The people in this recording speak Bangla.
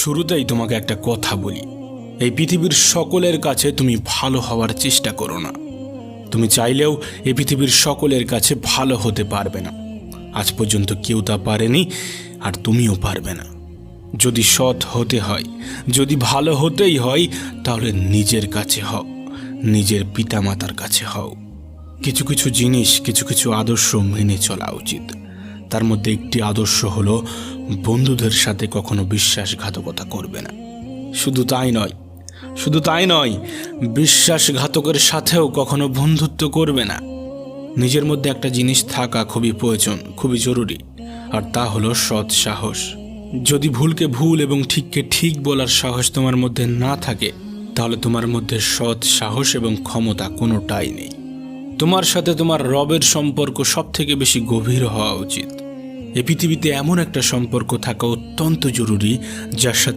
শুরুতেই তোমাকে একটা কথা বলি, এই পৃথিবীর সকলের কাছে তুমি ভালো হওয়ার চেষ্টা করো না। তুমি চাইলেও এই পৃথিবীর সকলের কাছে ভালো হতে পারবে না। আজ পর্যন্ত কেউ তা পারেনি, আর তুমিও পারবে না। যদি সৎ হতে হয়, যদি ভালো হতেই হয়, তাহলে নিজের কাছে হও, নিজের পিতামাতার কাছে হও। কিছু কিছু জিনিস, কিছু কিছু আদর্শ মেনে চলা উচিত। তার মধ্যে একটি আদর্শ হলো বন্ধুদের সাথে কখনো বিশ্বাসঘাতকতা করবে না। শুধু তাই নয়, বিশ্বাসঘাতকের সাথেও কখনো বন্ধুত্ব করবে না। নিজের মধ্যে একটা জিনিস থাকা খুবই প্রয়োজন, খুবই জরুরি, আর তা হলো সৎ সাহস। যদি ভুলকে ভুল এবং ঠিককে ঠিক বলার সাহস তোমার মধ্যে না থাকে, তাহলে তোমার মধ্যে সৎ সাহস এবং ক্ষমতা কোনোটাই নেই। তোমার সাথে তোমার রবের সম্পর্ক সব থেকে বেশি গভীর হওয়া উচিত। এই পৃথিবীতে এমন একটা সম্পর্ক থাকা অত্যন্ত জরুরি, যার সাথে